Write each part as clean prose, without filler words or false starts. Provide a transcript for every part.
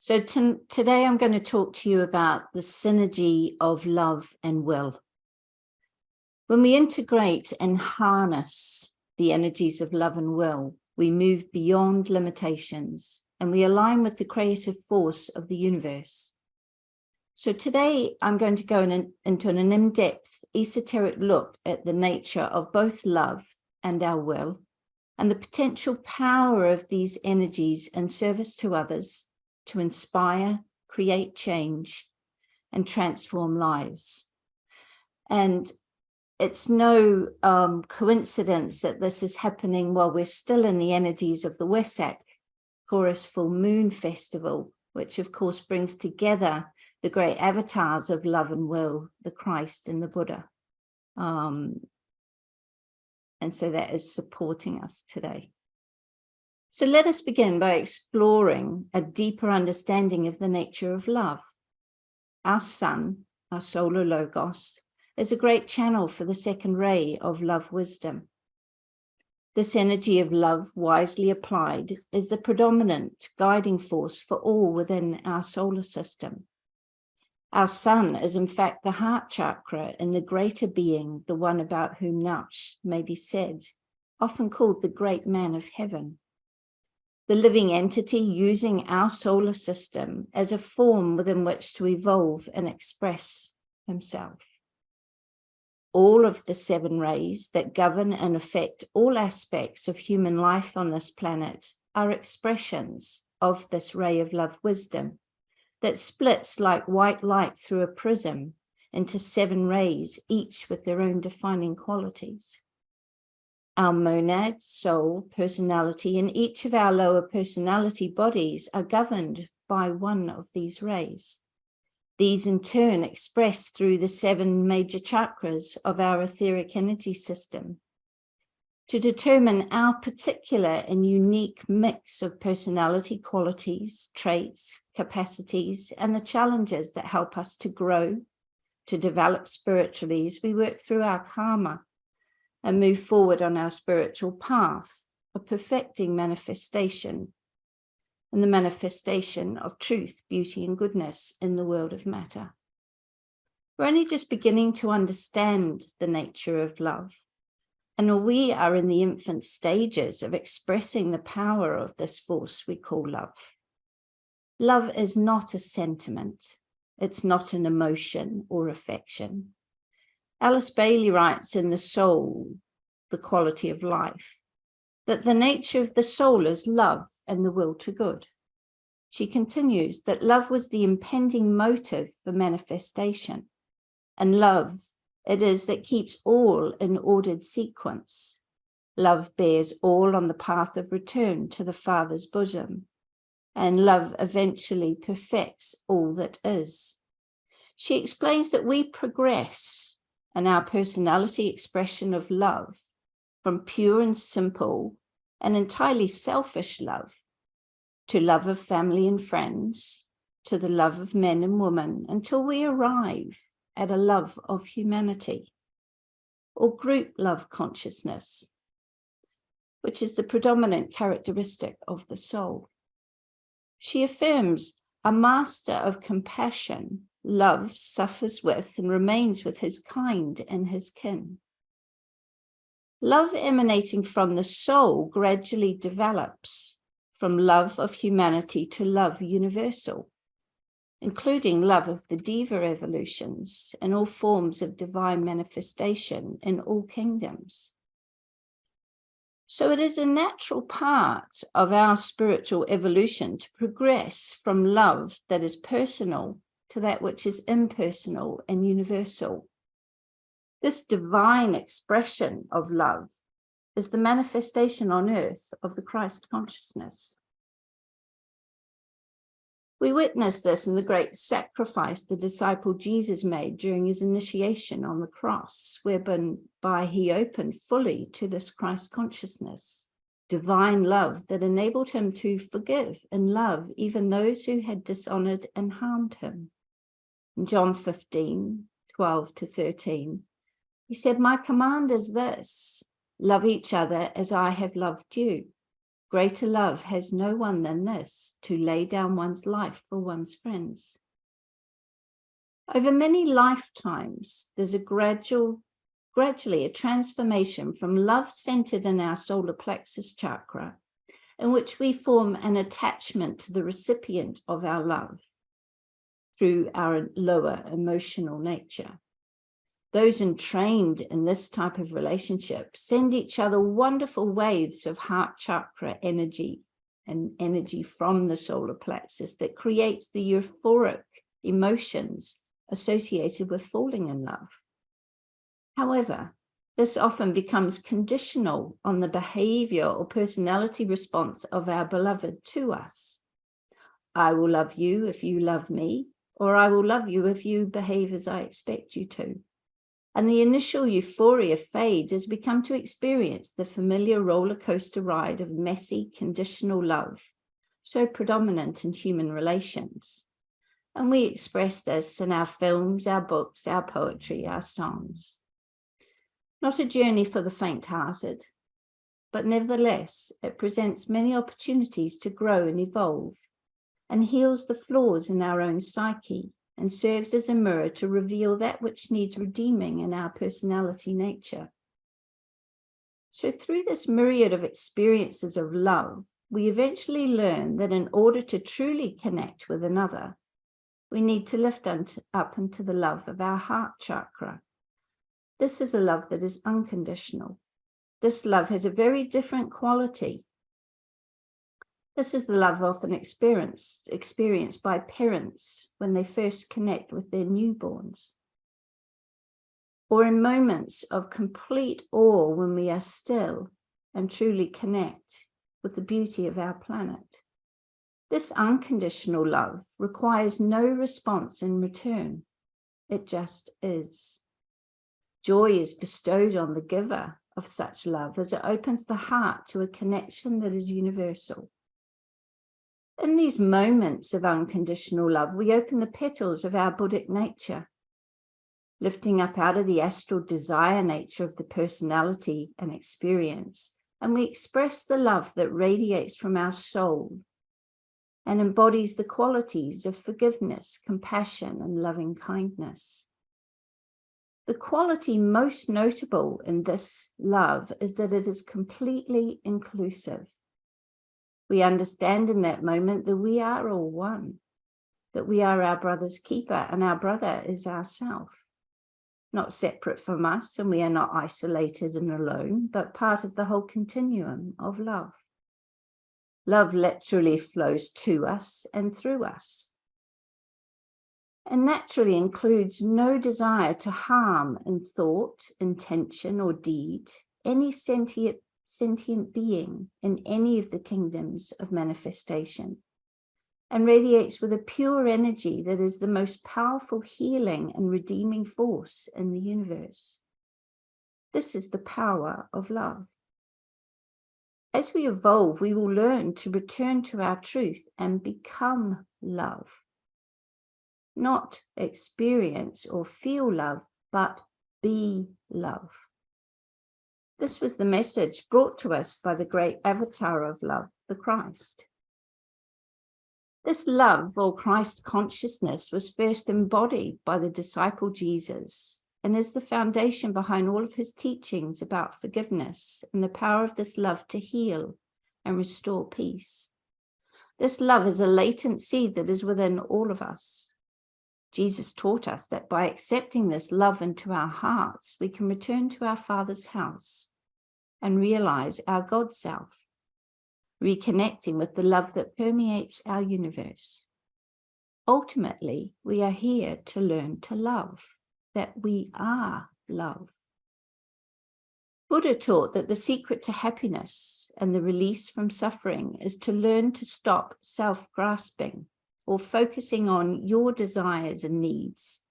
So today I'm going to talk to you about the synergy of love and will. When we integrate and harness the energies of love and will, we move beyond limitations and we align with the creative force of the universe. So today I'm going to go into an in-depth esoteric look at the nature of both love and our will, and the potential power of these energies in service to others, to inspire, create change, and transform lives. And it's no coincidence that this is happening while we're still in the energies of the Wesak Chorus Full Moon Festival, which of course brings together the great avatars of love and will, the Christ and the Buddha. And so that is supporting us today. So let us begin by exploring a deeper understanding of the nature of love. Our sun, our solar logos, is a great channel for the second ray of love wisdom. This energy of love, wisely applied, is the predominant guiding force for all within our solar system. Our sun is in fact the heart chakra in the greater being, the one about whom much may be said, often called the great man of heaven. The living entity using our solar system as a form within which to evolve and express himself. All of the 7 rays that govern and affect all aspects of human life on this planet are expressions of this ray of love wisdom that splits like white light through a prism into 7 rays, each with their own defining qualities. Our monad, soul, personality, and each of our lower personality bodies are governed by one of these rays. These in turn express through the 7 major chakras of our etheric energy system to determine our particular and unique mix of personality qualities, traits, capacities, and the challenges that help us to grow, to develop spiritually as we work through our karma and move forward on our spiritual path of perfecting manifestation and the manifestation of truth, beauty, and goodness in the world of matter. We're only just beginning to understand the nature of love, and we are in the infant stages of expressing the power of this force we call love. Love is not a sentiment. It's not an emotion or affection. Alice Bailey writes in The Soul, The Quality of Life, that the nature of the soul is love and the will to good. She continues that love was the impending motive for manifestation, and love it is that keeps all in ordered sequence. Love bears all on the path of return to the Father's bosom, and love eventually perfects all that is. She explains that we progress in our personality expression of love from pure and simple and entirely selfish love to love of family and friends, to the love of men and women, until we arrive at a love of humanity or group love consciousness, which is the predominant characteristic of the soul. She affirms a master of compassion loves, suffers with, and remains with his kind and his kin. Love emanating from the soul gradually develops from love of humanity to love universal, including love of the Diva evolutions and all forms of divine manifestation in all kingdoms. So it is a natural part of our spiritual evolution to progress from love that is personal to that which is impersonal and universal. This divine expression of love is the manifestation on earth of the Christ consciousness. We witness this in the great sacrifice the disciple Jesus made during his initiation on the cross, whereby he opened fully to this Christ consciousness, divine love that enabled him to forgive and love even those who had dishonored and harmed him. In John 15:12-13, he said, "My command is this, love each other as I have loved you. Greater love has no one than this, to lay down one's life for one's friends. Over many lifetimes, there's gradually a transformation from love centered in our solar plexus chakra, in which we form an attachment to the recipient of our love through our lower emotional nature. Those entrained in this type of relationship send each other wonderful waves of heart chakra energy and energy from the solar plexus that creates the euphoric emotions associated with falling in love. However, this often becomes conditional on the behavior or personality response of our beloved to us. I will love you if you love me, or I will love you if you behave as I expect you to. And the initial euphoria fades as we come to experience the familiar roller coaster ride of messy, conditional love, so predominant in human relations. And we express this in our films, our books, our poetry, our songs. Not a journey for the faint-hearted, but nevertheless, it presents many opportunities to grow and evolve, and heals the flaws in our own psyche, and serves as a mirror to reveal that which needs redeeming in our personality nature. So through this myriad of experiences of love, we eventually learn that in order to truly connect with another, we need to lift up into the love of our heart chakra. This is a love that is unconditional. This love has a very different quality. This is the love often experienced by parents when they first connect with their newborns, or in moments of complete awe when we are still and truly connect with the beauty of our planet. This unconditional love requires no response in return. It just is. Joy is bestowed on the giver of such love as it opens the heart to a connection that is universal. In these moments of unconditional love, we open the petals of our Buddhic nature, lifting up out of the astral desire nature of the personality and experience, and we express the love that radiates from our soul and embodies the qualities of forgiveness, compassion, and loving kindness. The quality most notable in this love is that it is completely inclusive. We understand in that moment that we are all one, that we are our brother's keeper and our brother is ourself, not separate from us, and we are not isolated and alone, but part of the whole continuum of love. Love literally flows to us and through us, and naturally includes no desire to harm in thought, intention, or deed any sentient being in any of the kingdoms of manifestation, and radiates with a pure energy that is the most powerful healing and redeeming force in the universe. This is the power of love. As we evolve, we will learn to return to our truth and become love. Not experience or feel love, but be love. This was the message brought to us by the great avatar of love, the Christ. This love, or Christ consciousness, was first embodied by the disciple Jesus and is the foundation behind all of his teachings about forgiveness and the power of this love to heal and restore peace. This love is a latent seed that is within all of us. Jesus taught us that by accepting this love into our hearts, we can return to our Father's house and realize our God self, reconnecting with the love that permeates our universe. Ultimately, we are here to learn to love, that we are love. Buddha taught that the secret to happiness and the release from suffering is to learn to stop self-grasping or focusing on your desires and needs,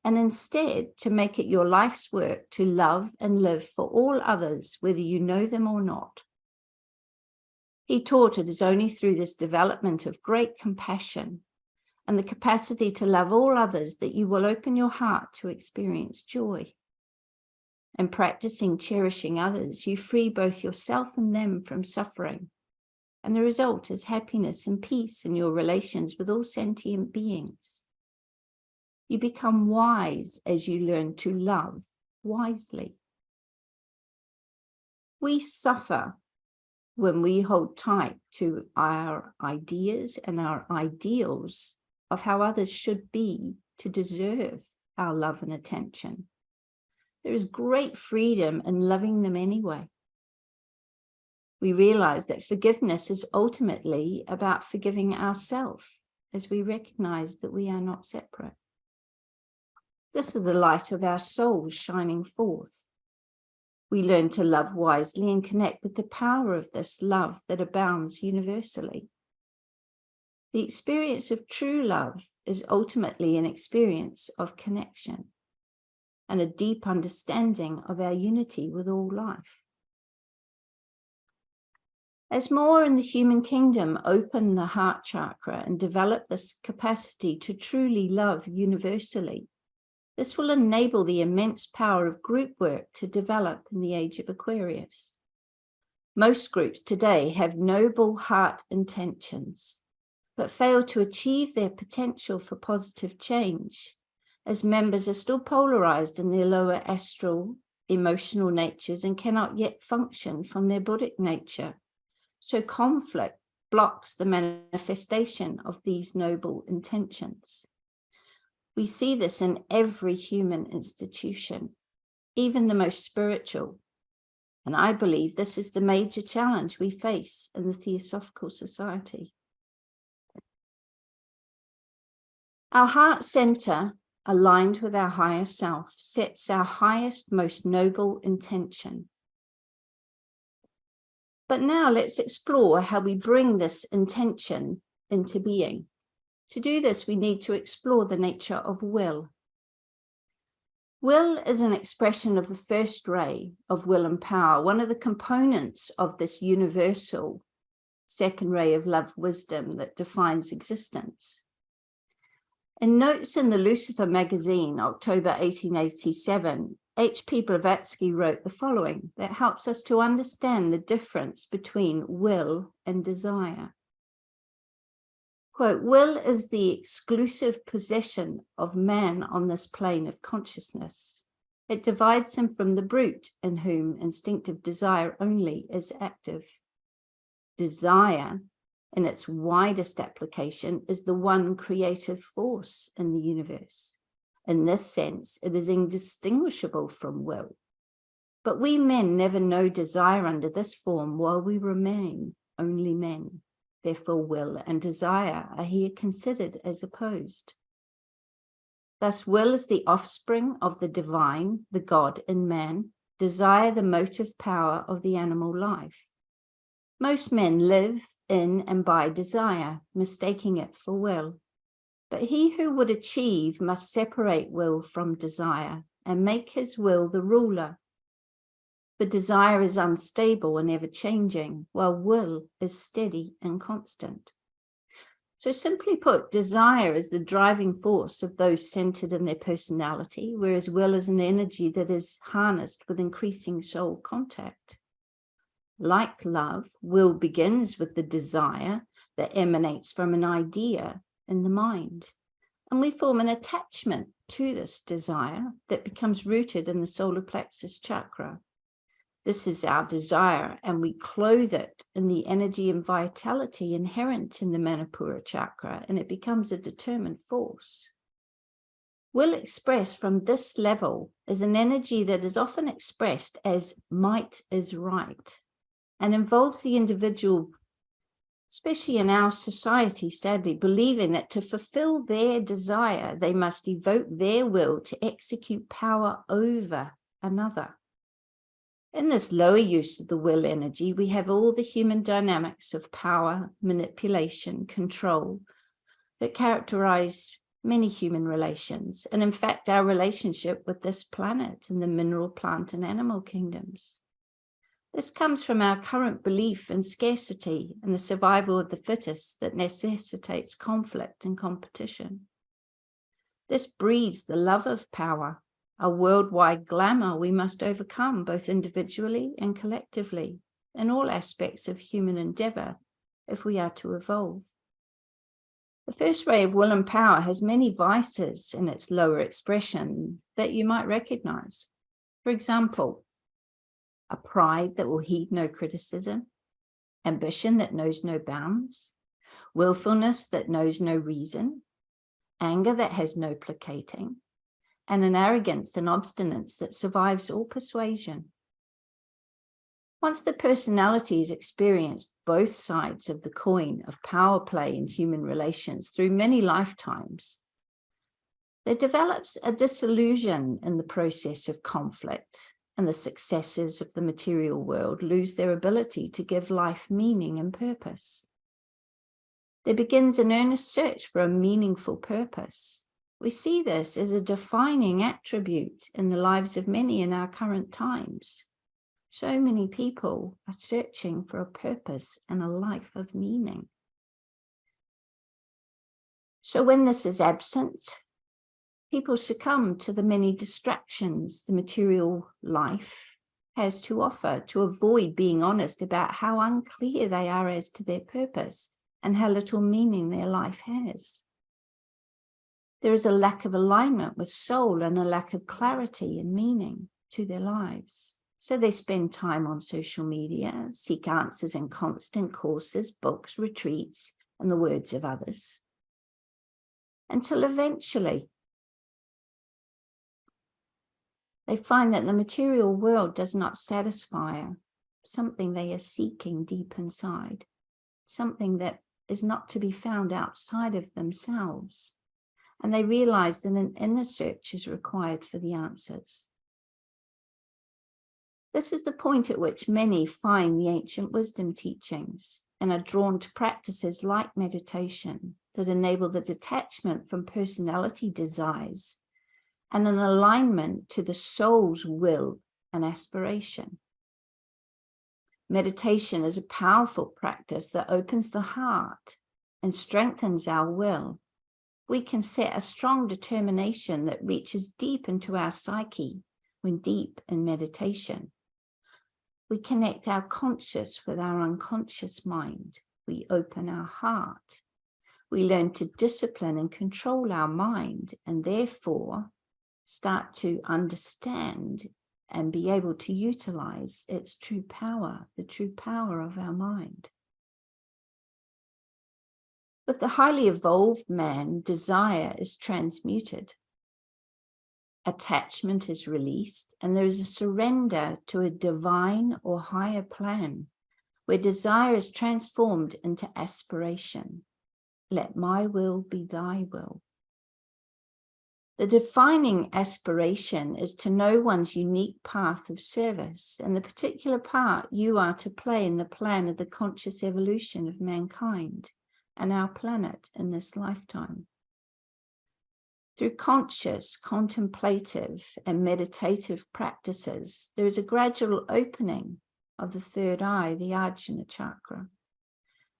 and instead to make it your life's work to love and live for all others, whether you know them or not. He taught it is only through this development of great compassion and the capacity to love all others that you will open your heart to experience joy. In practicing cherishing others, you free both yourself and them from suffering, And the result is happiness and peace in your relations with all sentient beings. You become wise as you learn to love wisely. We suffer when we hold tight to our ideas and our ideals of how others should be to deserve our love and attention. There is great freedom in loving them anyway. We realize that forgiveness is ultimately about forgiving ourselves as we recognize that we are not separate. This is the light of our souls shining forth. We learn to love wisely and connect with the power of this love that abounds universally. The experience of true love is ultimately an experience of connection and a deep understanding of our unity with all life. As more in the human kingdom open the heart chakra and develop this capacity to truly love universally, this will enable the immense power of group work to develop in the age of Aquarius. Most groups today have noble heart intentions, but fail to achieve their potential for positive change, as members are still polarized in their lower astral, emotional natures and cannot yet function from their Buddhic nature. So conflict blocks the manifestation of these noble intentions. We see this in every human institution, even the most spiritual. And I believe this is the major challenge we face in the Theosophical Society. Our heart center, aligned with our higher self, sets our highest, most noble intention. But now let's explore how we bring this intention into being. To do this, we need to explore the nature of will. Will is an expression of the first ray of will and power, one of the components of this universal second ray of love wisdom that defines existence. In notes in the Lucifer magazine, October 1887, H.P. Blavatsky wrote the following that helps us to understand the difference between will and desire. Quote, will is the exclusive possession of man on this plane of consciousness. It divides him from the brute in whom instinctive desire only is active. Desire, in its widest application, is the one creative force in the universe. In this sense, it is indistinguishable from will. But we men never know desire under this form while we remain only men. Therefore, will and desire are here considered as opposed. Thus, will is the offspring of the divine, the God in man, desire the motive power of the animal life. Most men live in and by desire, mistaking it for will. But he who would achieve must separate will from desire and make his will the ruler. The desire is unstable and ever-changing, while will is steady and constant. So simply put, desire is the driving force of those centered in their personality, whereas will is an energy that is harnessed with increasing soul contact. Like love, will begins with the desire that emanates from an idea in the mind. And we form an attachment to this desire that becomes rooted in the solar plexus chakra. This is our desire, and we clothe it in the energy and vitality inherent in the Manipura chakra, and it becomes a determined force. Will expressed from this level is an energy that is often expressed as might is right, and involves the individual, especially in our society, sadly, believing that to fulfill their desire, they must evoke their will to execute power over another. In this lower use of the will energy, we have all the human dynamics of power, manipulation, control that characterize many human relations, and in fact, our relationship with this planet and the mineral, plant, and animal kingdoms. This comes from our current belief in scarcity and the survival of the fittest that necessitates conflict and competition. This breeds the love of power, a worldwide glamour we must overcome both individually and collectively in all aspects of human endeavor if we are to evolve. The first ray of will and power has many vices in its lower expression that you might recognize. For example, a pride that will heed no criticism, ambition that knows no bounds, willfulness that knows no reason, anger that has no placating, and an arrogance and obstinance that survives all persuasion. Once the personality has experienced both sides of the coin of power play in human relations through many lifetimes, there develops a disillusion in the process of conflict, and the successes of the material world lose their ability to give life meaning and purpose. There begins an earnest search for a meaningful purpose. We see this as a defining attribute in the lives of many in our current times. So many people are searching for a purpose and a life of meaning. So when this is absent, people succumb to the many distractions the material life has to offer to avoid being honest about how unclear they are as to their purpose and how little meaning their life has. There is a lack of alignment with soul and a lack of clarity and meaning to their lives. So they spend time on social media, seek answers in constant courses, books, retreats, and the words of others, until eventually they find that the material world does not satisfy something they are seeking deep inside, something that is not to be found outside of themselves. And they realize that an inner search is required for the answers. This is the point at which many find the ancient wisdom teachings and are drawn to practices like meditation that enable the detachment from personality desires and an alignment to the soul's will and aspiration. Meditation is a powerful practice that opens the heart and strengthens our will. We can set a strong determination that reaches deep into our psyche when deep in meditation. We connect our conscious with our unconscious mind. We open our heart. We learn to discipline and control our mind, and therefore start to understand and be able to utilize its true power, the true power of our mind. With the highly evolved man, desire is transmuted. Attachment is released, and there is a surrender to a divine or higher plan, where desire is transformed into aspiration. Let my will be thy will. The defining aspiration is to know one's unique path of service and the particular part you are to play in the plan of the conscious evolution of mankind and our planet in this lifetime. Through conscious, contemplative, and meditative practices, there is a gradual opening of the third eye, the Ajna chakra,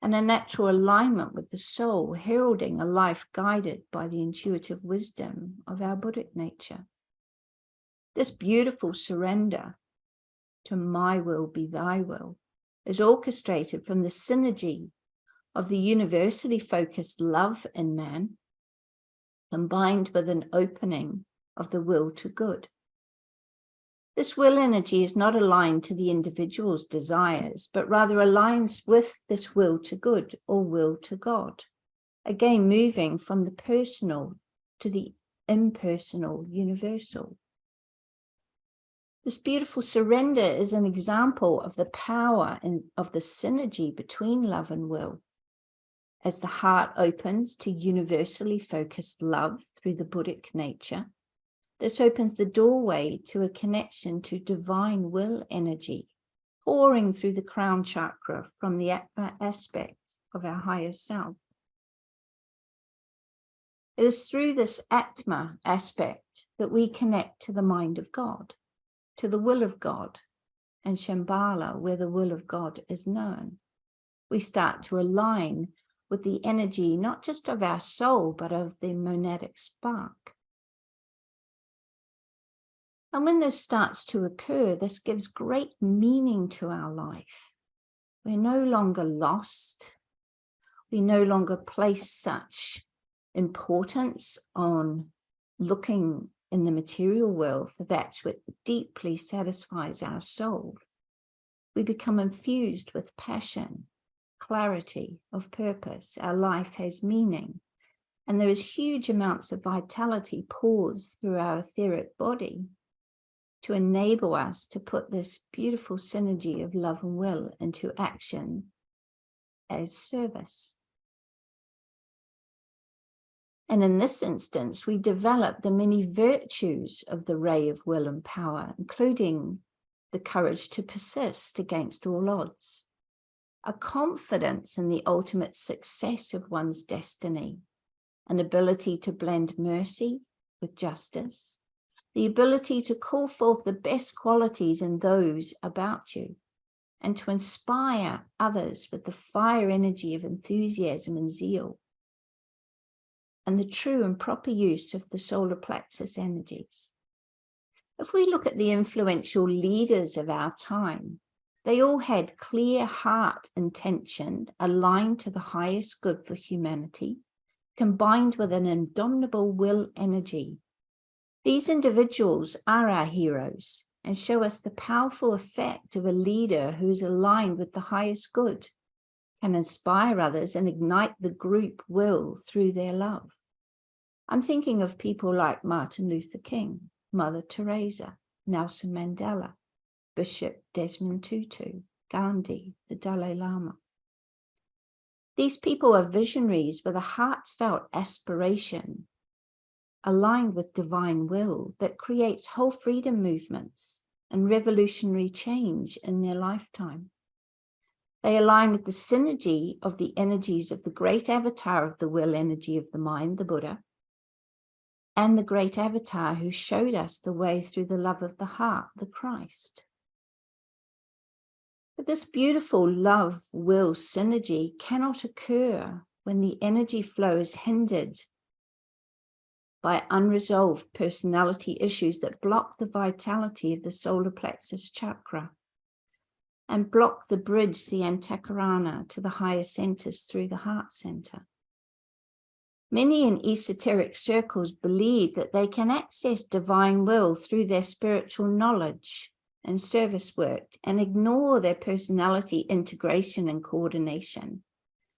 and a natural alignment with the soul, heralding a life guided by the intuitive wisdom of our Buddhic nature. This beautiful surrender to my will be thy will is orchestrated from the synergy of the universally focused love in man, combined with an opening of the will to good. This will energy is not aligned to the individual's desires, but rather aligns with this will to good or will to God. Again, moving from the personal to the impersonal universal. This beautiful surrender is an example of the power and of the synergy between love and will. As the heart opens to universally focused love through the Buddhic nature, this opens the doorway to a connection to divine will energy, pouring through the crown chakra from the Atma aspect of our higher self. It is through this Atma aspect that we connect to the mind of God, to the will of God, and Shambhala, where the will of God is known. We start to align with the energy, not just of our soul, but of the Monetic Spark. And when this starts to occur, this gives great meaning to our life. We're no longer lost We no longer place such importance on looking in the material world for that which deeply satisfies our soul. We become infused with passion, clarity of purpose. Our life has meaning, and there is huge amounts of vitality pours through our etheric body to enable us to put this beautiful synergy of love and will into action as service. And in this instance, we develop the many virtues of the ray of will and power, including the courage to persist against all odds, a confidence in the ultimate success of one's destiny, an ability to blend mercy with justice, the ability to call forth the best qualities in those about you, and to inspire others with the fire energy of enthusiasm and zeal, and the true and proper use of the solar plexus energies. If we look at the influential leaders of our time, they all had clear heart intention aligned to the highest good for humanity, combined with an indomitable will energy. These individuals are our heroes and show us the powerful effect of a leader who is aligned with the highest good, can inspire others and ignite the group will through their love. I'm thinking of people like Martin Luther King, Mother Teresa, Nelson Mandela, Bishop Desmond Tutu, Gandhi, the Dalai Lama. These people are visionaries with a heartfelt aspiration aligned with divine will that creates whole freedom movements and revolutionary change in their lifetime. They align with the synergy of the energies of the great avatar of the will energy of the mind, the Buddha, and the great avatar who showed us the way through the love of the heart, the Christ. But this beautiful love-will synergy cannot occur when the energy flow is hindered by unresolved personality issues that block the vitality of the solar plexus chakra and block the bridge, the antakarana, to the higher centers through the heart center. Many in esoteric circles believe that they can access divine will through their spiritual knowledge and service work and ignore their personality integration and coordination,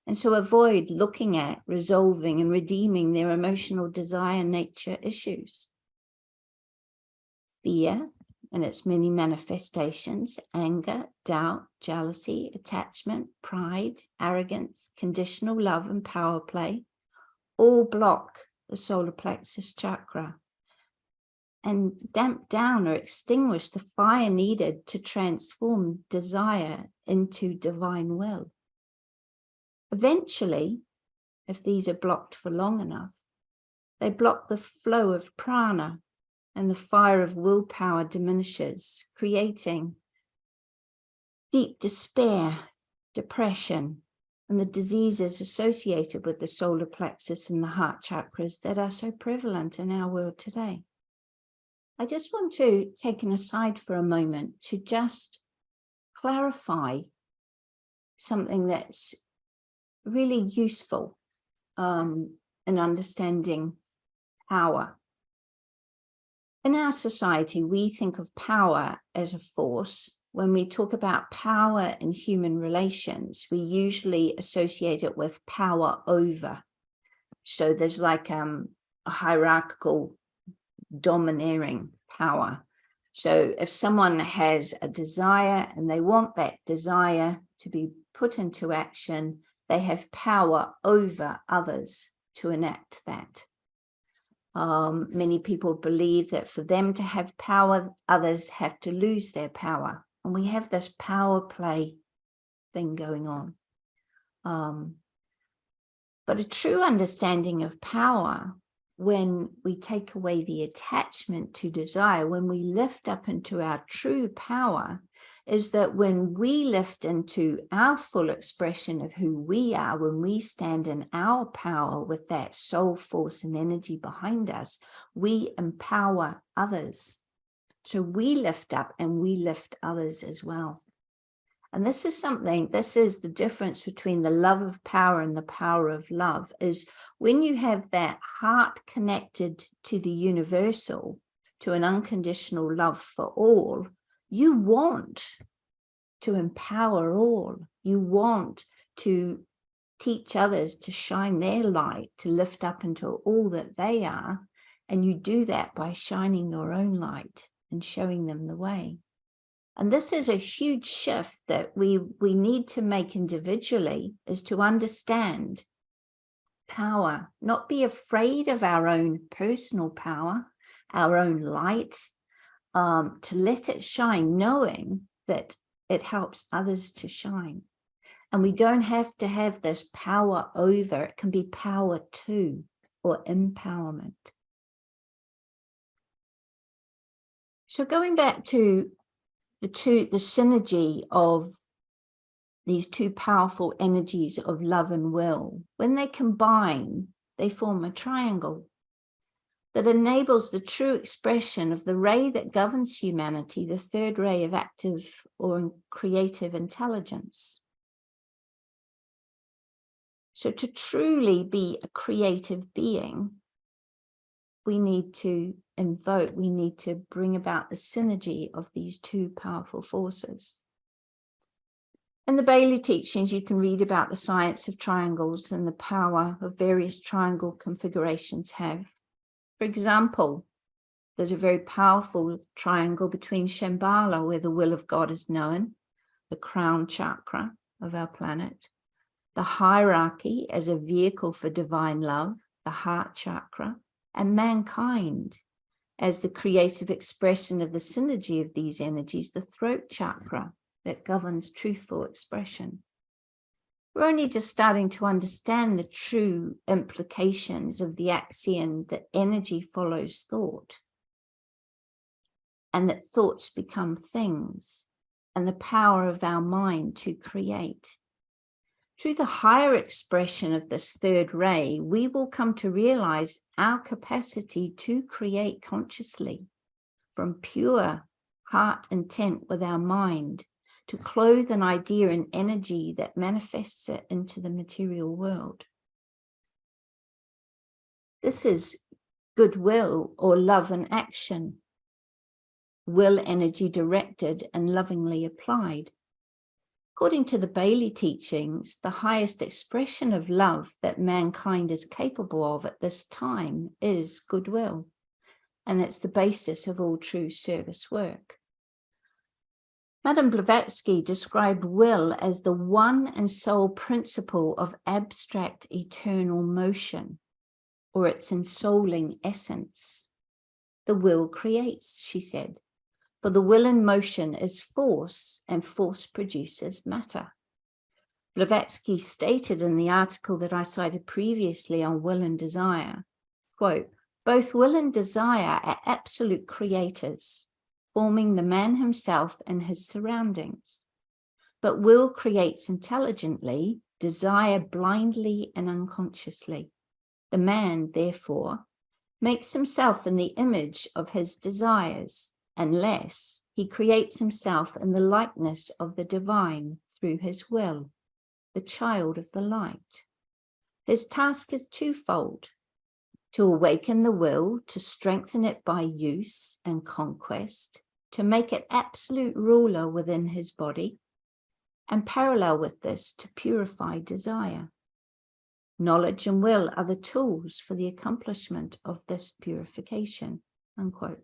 and so avoid looking at, resolving, and redeeming their emotional desire nature issues. Fear and its many manifestations, anger, doubt, jealousy, attachment, pride, arrogance, conditional love, and power play all block the solar plexus chakra and damp down or extinguish the fire needed to transform desire into divine will. Eventually, if these are blocked for long enough, they block the flow of prana and the fire of willpower diminishes, creating deep despair, depression, and the diseases associated with the solar plexus and the heart chakras that are so prevalent in our world today. I just want to take an aside for a moment to just clarify something that's really useful in understanding power. In our society, we think of power as a force. When we talk about power in human relations, we usually associate it with power over. So there's like a hierarchical domineering power. So if someone has a desire and they want that desire to be put into action, they have power over others to enact that. Many people believe that for them to have power, others have to lose their power. And we have this power play thing going on. But a true understanding of power, when we take away the attachment to desire, when we lift up into our true power, is that when we lift into our full expression of who we are, when we stand in our power with that soul force and energy behind us, we empower others. So we lift up and we lift others as well. And this is the difference between the love of power and the power of love, is when you have that heart connected to the universal, to an unconditional love for all, you want to empower all. You want to teach others to shine their light, to lift up into all that they are. And you do that by shining your own light and showing them the way. And this is a huge shift that we need to make individually, is to understand power, not be afraid of our own personal power, our own light, to let it shine, knowing that it helps others to shine. And we don't have to have this power over, it can be power to, or empowerment. So going back to the synergy of these two powerful energies of love and will, when they combine, they form a triangle that enables the true expression of the ray that governs humanity, the third ray of active or creative intelligence. So to truly be a creative being, we need to bring about the synergy of these two powerful forces. In the Bailey teachings, you can read about the science of triangles and the power of various triangle configurations have. For example, there's a very powerful triangle between Shambhala, where the will of God is known, the crown chakra of our planet, the hierarchy as a vehicle for divine love, the heart chakra, and mankind as the creative expression of the synergy of these energies, the throat chakra that governs truthful expression. We're only just starting to understand the true implications of the axiom that energy follows thought, and that thoughts become things, and the power of our mind to create. Through the higher expression of this third ray, we will come to realize our capacity to create consciously, from pure heart intent with our mind, to clothe an idea in energy that manifests it into the material world. This is goodwill, or love in action, will energy directed and lovingly applied. According to the Bailey teachings, the highest expression of love that mankind is capable of at this time is goodwill, and it's the basis of all true service work. Madame Blavatsky described will as the one and sole principle of abstract eternal motion, or its ensouling essence. The will creates, she said, for the will in motion is force, and force produces matter. Blavatsky stated in the article that I cited previously on will and desire, quote, "Both will and desire are absolute creators, forming the man himself and his surroundings. But will creates intelligently, desire blindly and unconsciously. The man, therefore, makes himself in the image of his desires, unless he creates himself in the likeness of the divine through his will, the child of the light. His task is twofold: to awaken the will, to strengthen it by use and conquest, to make it absolute ruler within his body, and parallel with this, to purify desire. Knowledge and will are the tools for the accomplishment of this purification," unquote.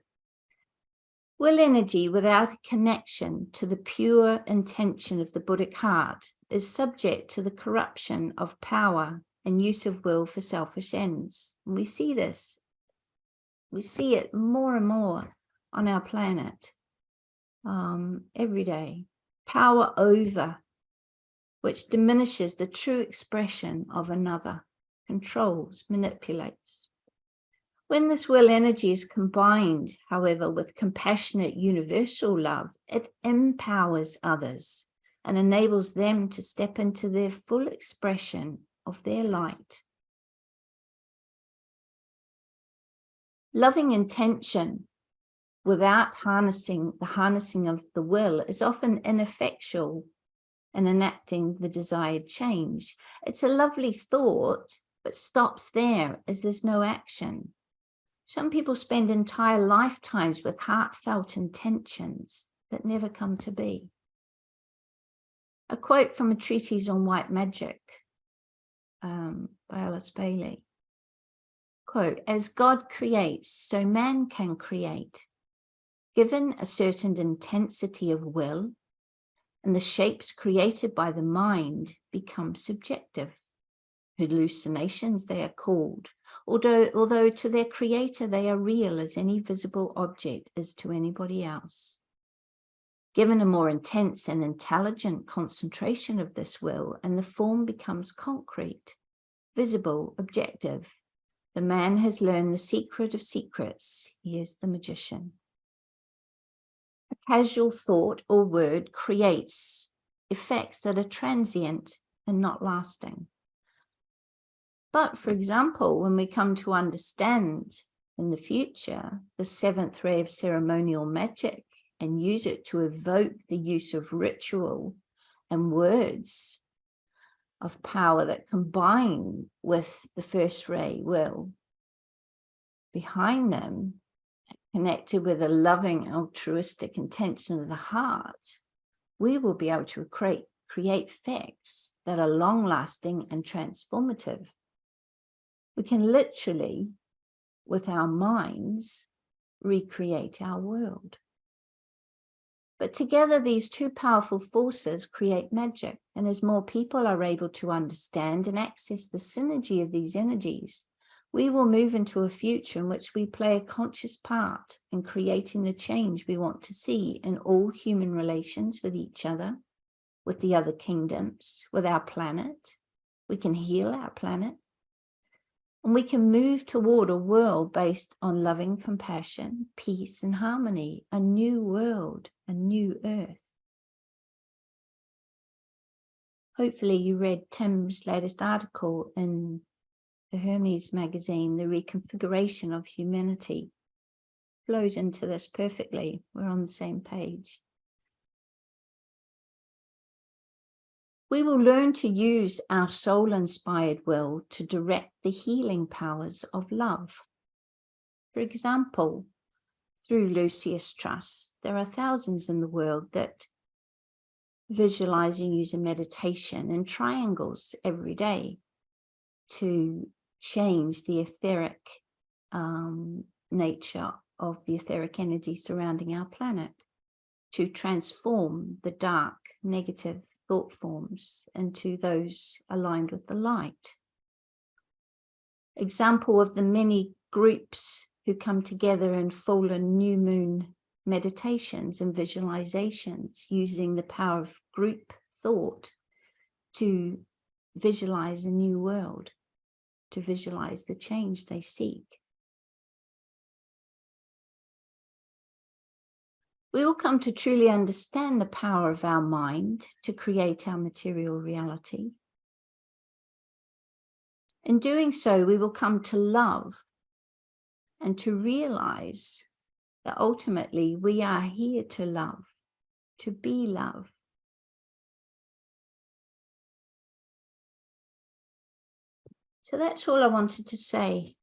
Will energy without a connection to the pure intention of the Buddhic heart is subject to the corruption of power and use of will for selfish ends. And we see this. We see it more and more on our planet every day. Power over, which diminishes the true expression of another, controls, manipulates. When this will energy is combined, however, with compassionate universal love, it empowers others and enables them to step into their full expression of their light. Loving intention without the harnessing of the will is often ineffectual and enacting the desired change. It's a lovely thought, but stops there as there's no action. Some people spend entire lifetimes with heartfelt intentions that never come to be. A quote from a treatise on white magic by Alice Bailey. Quote, as God creates, so man can create. Given a certain intensity of will, and the shapes created by the mind become subjective. Hallucinations, they are called, although to their creator they are real as any visible object is to anybody else. Given a more intense and intelligent concentration of this will, and the form becomes concrete, visible, objective, the man has learned the secret of secrets. He is the magician. A casual thought or word creates effects that are transient and not lasting. But, for example, when we come to understand in the future the seventh ray of ceremonial magic and use it to evoke the use of ritual and words of power that combine with the first ray will behind them, connected with a loving, altruistic intention of the heart, we will be able to create effects that are long-lasting and transformative. We can literally, with our minds, recreate our world. But together, these two powerful forces create magic. And as more people are able to understand and access the synergy of these energies, we will move into a future in which we play a conscious part in creating the change we want to see in all human relations with each other, with the other kingdoms, with our planet. We can heal our planet. And we can move toward a world based on loving compassion, peace, and harmony, a new world, a new earth. Hopefully you read Tim's latest article in the Hermes magazine, The Reconfiguration of Humanity. Flows into this perfectly. We're on the same page. We will learn to use our soul-inspired will to direct the healing powers of love. For example, through Lucius Trust, there are thousands in the world that visualize and use a meditation in triangles every day to change the etheric nature of the etheric energy surrounding our planet, to transform the dark, negative thought forms into those aligned with the light. Example of the many groups who come together in full and new moon meditations and visualizations using the power of group thought to visualize a new world, to visualize the change they seek. We all come to truly understand the power of our mind to create our material reality. In doing so, we will come to love and to realize that ultimately we are here to love, to be love. So that's all I wanted to say